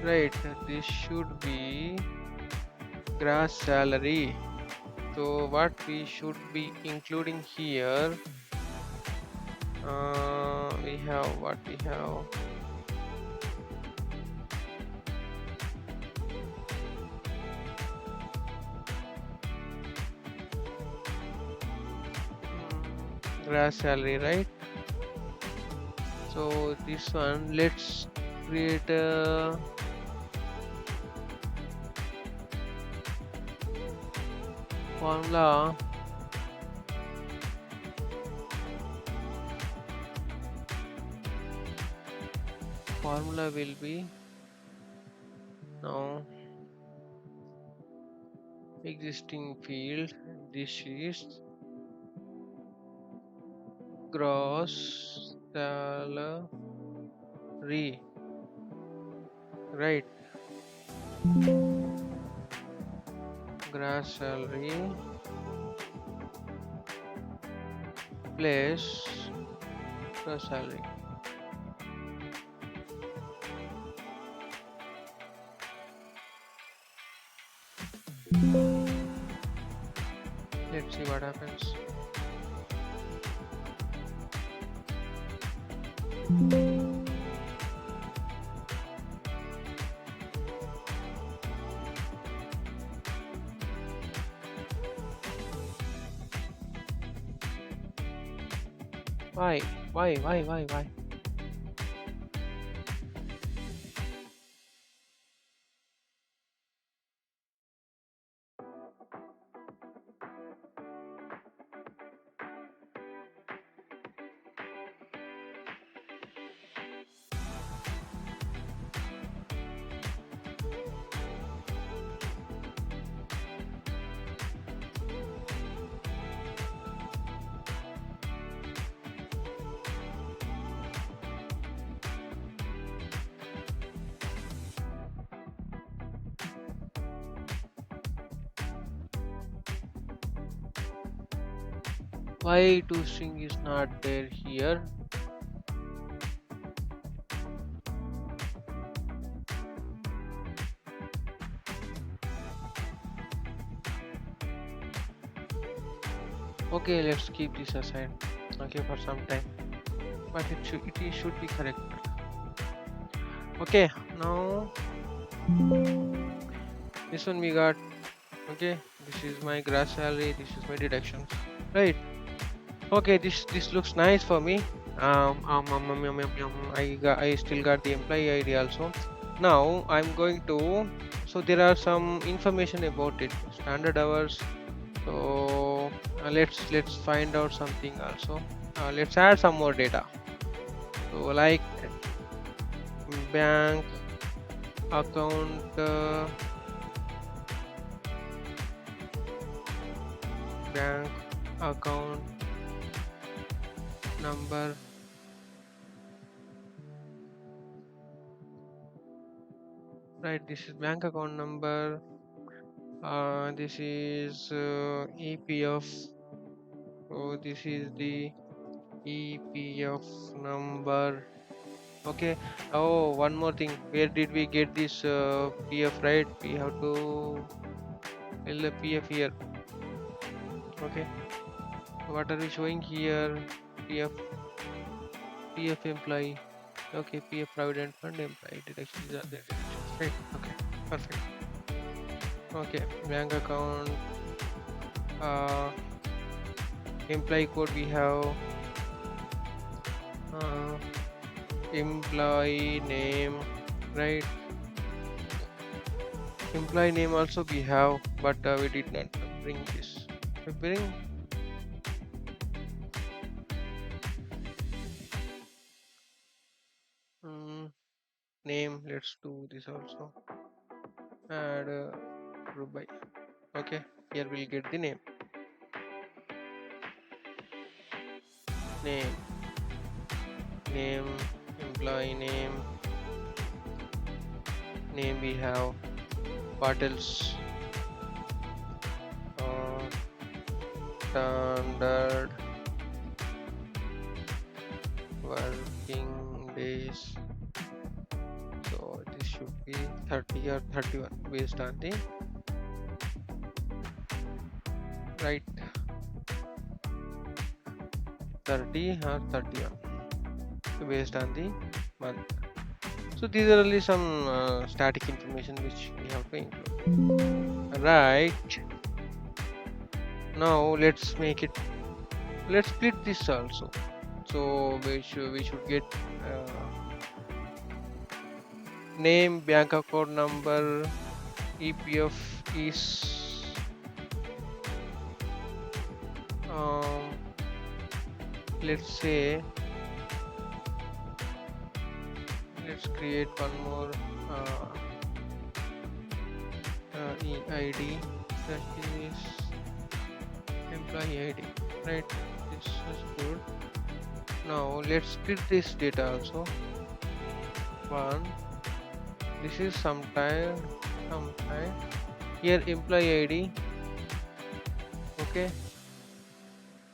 Speaker 1: right? This should be gross salary. So what we should be including here, we have what we have. Gross salary, right? So this one, let's create a formula. Formula will be now existing field. This is gross salary, right? Gross salary plus gross salary. Let's see what happens. Why? Why? Why toString is not there here? Okay, let's keep this aside. Okay, for some time, but it should be correct. Okay, now this one we got. Okay, this is my gross salary. This is my deductions. Right. Okay, this looks nice for me. I still got the employee ID also. Now I'm going to. So there are some information about it. Standard hours. So let's find out something also. Let's add some more data. So like bank account, bank account number. Right, this is bank account number. This is EPF. So this is the EPF number. Okay. Oh, one more thing. Where did we get this PF? Right, we have to fill the PF here. Okay. What are we showing here? PF, PF employee. Okay, PF provident fund employee deduction. These are the deductions. Right. Okay. Perfect. Okay. Bank account. Uh, employee code we have. Uh, employee name. Right. Employee name also we have, but we did not bring this. We bring name. Let's do this also. Add group by. Okay. Here we'll get the name. Name. Name. Employee name. Name we have. What else? Uh, Standard working days. So this should be 30 or 31 based on the right 30 or 31 based on the month. So these are only some static information which we have to include. Right. Now let's make it. Let's split this also. So we should get name, bank account number, EPF is um, let's say let's create one more EID, that is employee ID, right? This is good. Now let's split this data also. One, this is sometime here employee ID. Okay,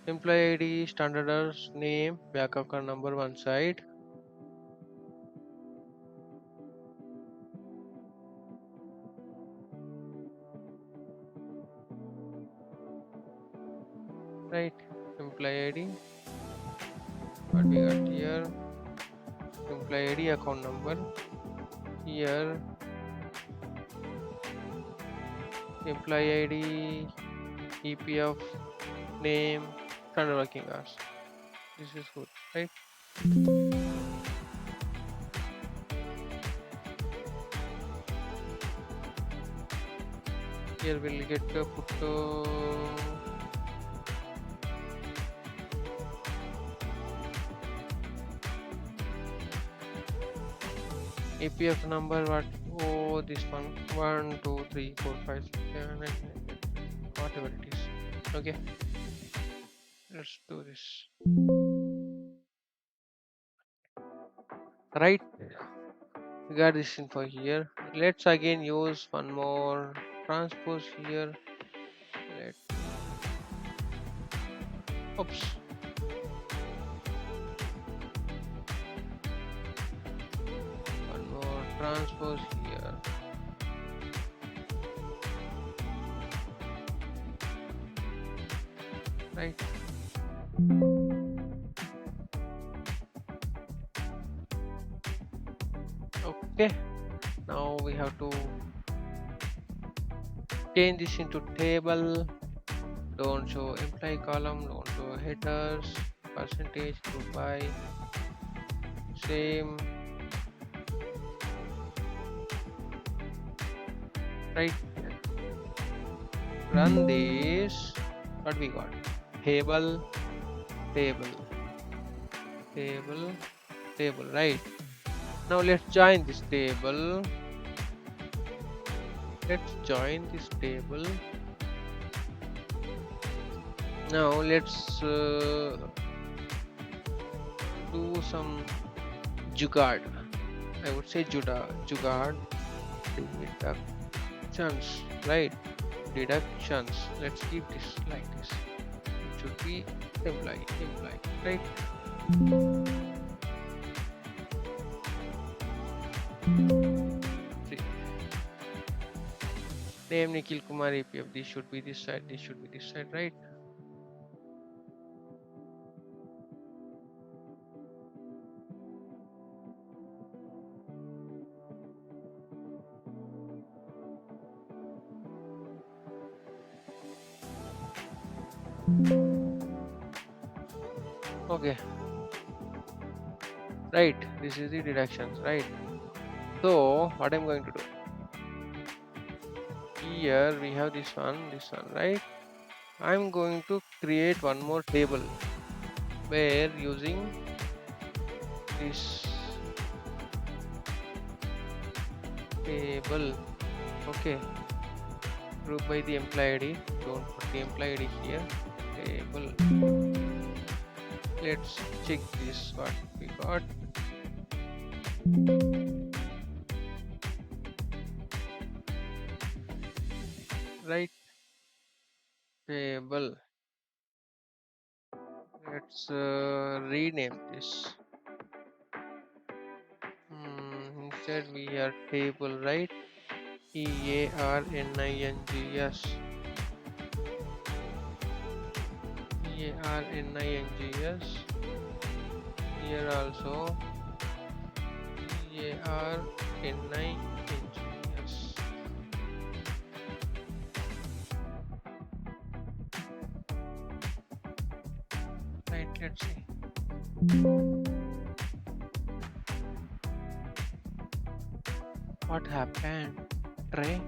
Speaker 1: employee ID, standard hours, name, bank account number one side. Right, employee ID, what we got here, employee ID, account number, here employee ID, EPF, name, standard working hours. This is good, right? Here we'll get put APF number. What? Oh, this one. 1 2 3 4 5 6 7 8 9 10, whatever it is. Okay, let's do this. Right, we got this info here. Let's again use one more transpose here. Let Oops. One more transpose here. Right. Okay. Now we have to change this into table. Don't show employee column, don't show headers, percentage, group by, same, right? Run this. What we got? Table, table, table, table, right? Now let's join this table. Let's join this table. Now let's do some jugaad. I would say jugaad deductions, right? Deductions. Let's keep this like this. It should be employee, right? See. Name Nikhil Kumar APF. This should be this side. This should be this side, right? Okay. Right. This is the deductions, right? So what I'm going to do? Here we have this one, right? I'm going to create one more table where using this table. Okay. Group by the employee ID. Don't put the employee ID here. Table. Let's check this. What we got. Right. Table. Let's rename this. Instead we are table, right? EARNINGS. EARNINGS. Here also EARNINGS. Right, let's see. What happened? Try.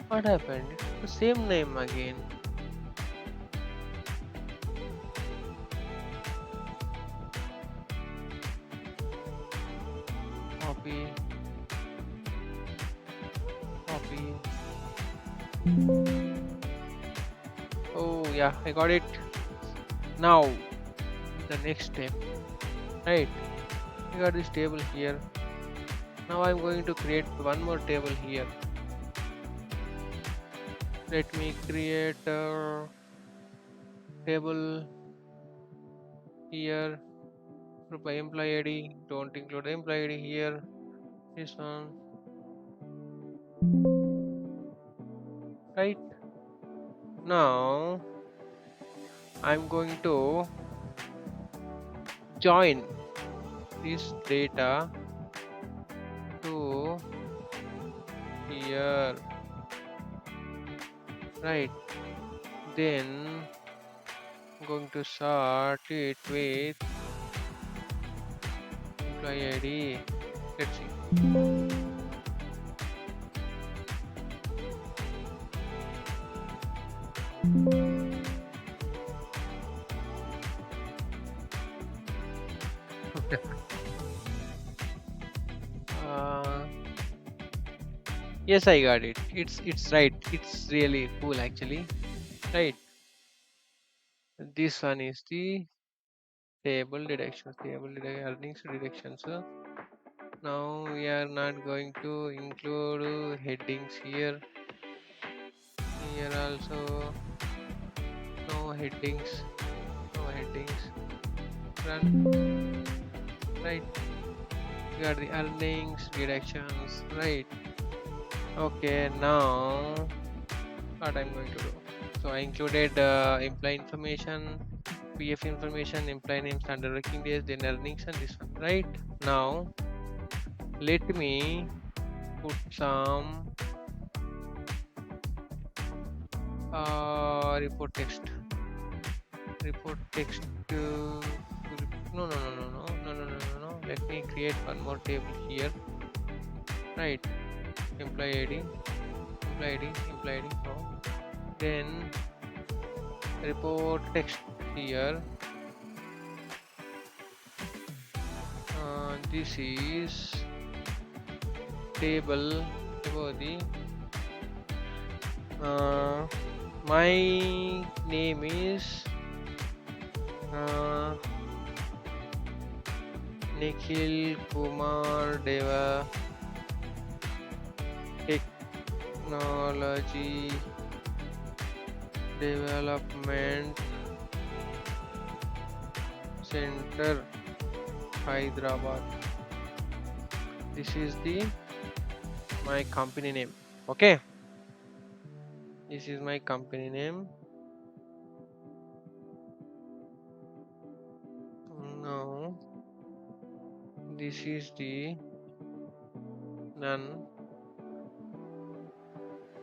Speaker 1: What happened? It's the same name again. Copy. Oh yeah, I got it. Now the next step, right? I got this table here. Now I'm going to create one more table here. Let me create a table here. Group by employee ID. Don't include employee ID here. This one. Right. Now I'm going to join this data to here, right? Then I'm going to sort it with employee ID. Let's see. Yes, I got it. It's right. It's really cool actually. Right. This one is the table deductions, earnings deductions. Now we are not going to include headings here. Here also no headings. No headings. Run. Right. We got the earnings deductions. Right. Okay. Now what I'm going to do? So I included employee information, PF information, employee name, standard working days, then earnings, and this one. Right. Now let me put some report text. Report text. No. Let me create one more table here. Right. Employee ID. Employee ID. Employee ID. No. Then report text here. This is table about the my name is Nikhil Kumar Deva, Technology Development Center, Hyderabad. This is my company name. Okay, this is my company name. Now this is the none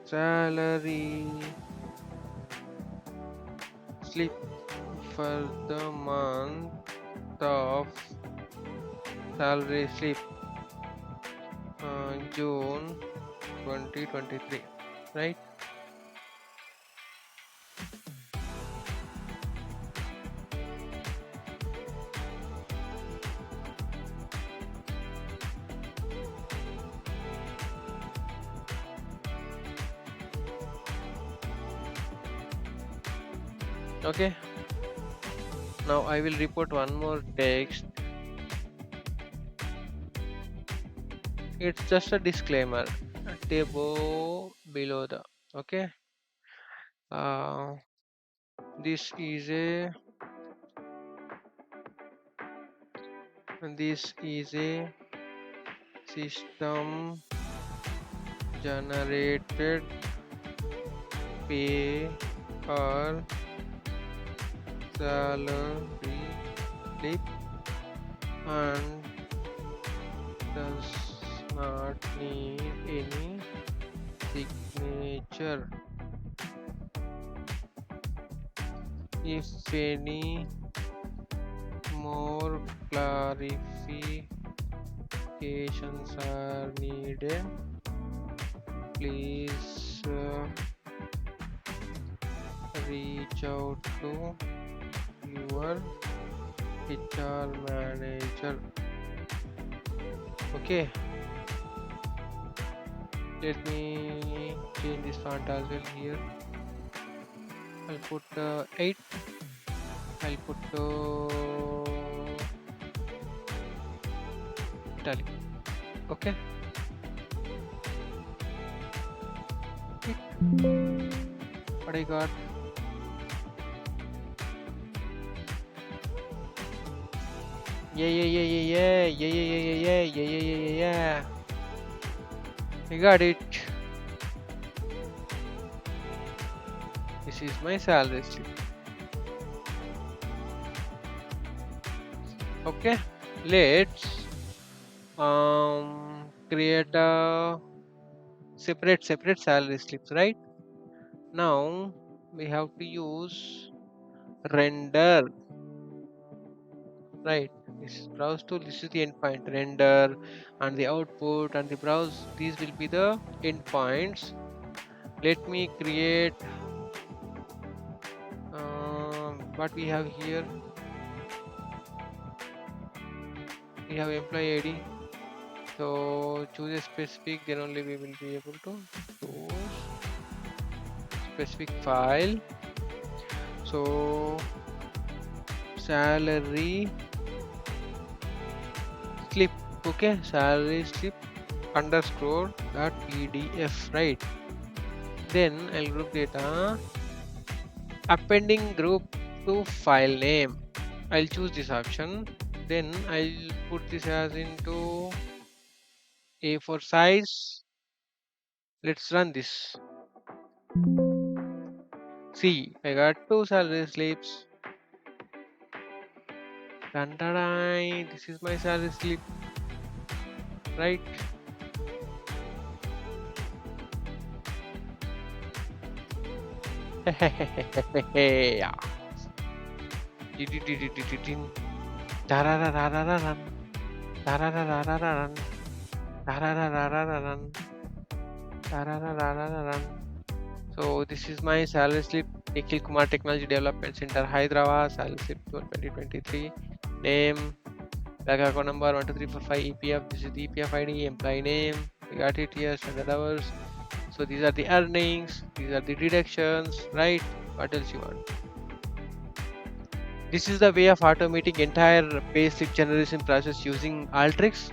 Speaker 1: salary slip for the month of salary slip June 2023, right? Okay, now I will report one more text. It's just a disclaimer, a table below the okay. This is a system generated pay or salary slip and does not need any signature. If any more clarifications are needed, please reach out to your HR manager. Okay, let me change this font as well here. I'll put 8. I'll put italic. Okay. What I got? Yeah. I got it. This is my salary slip. Okay, let's create a separate salary slips. Right now we have to use render. Right, this is browse tool. This is the endpoint. Render and the output and the browse, these will be the endpoints. Let me create what we have here. We have employee ID, So choose a specific, then only we will be able to choose specific file. So salary slip, okay, salary slip underscore dot pdf, right? Then I'll group data, appending group to file name. I'll choose this option. Then I'll put this as into A4 size. Let's run this. See, I got two salary slips. Dun, dun, dun. This is my salary slip, right? Yeah. Dididididididin. Darararararan. Darararararan. Darararararan. Darararararan. So this is my salary slip. Nikhil Kumar Technology Development Center, Hyderabad. Salary slip 2023. Name. Bank account number 12345 EPF. This is the EPF ID. Employee name. We got it here. Standard hours. So these are the earnings. These are the deductions. Right? What else you want? This is the way of automating entire payslip generation process using Alteryx.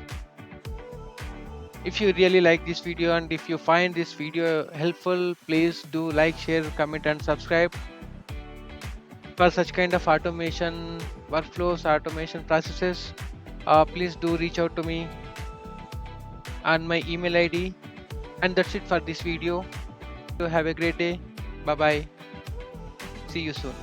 Speaker 1: If you really like this video and if you find this video helpful, please do like, share, comment and subscribe. For such kind of automation workflows, automation processes, please do reach out to me on my email ID. And that's it for this video. So have a great day. Bye bye. See you soon.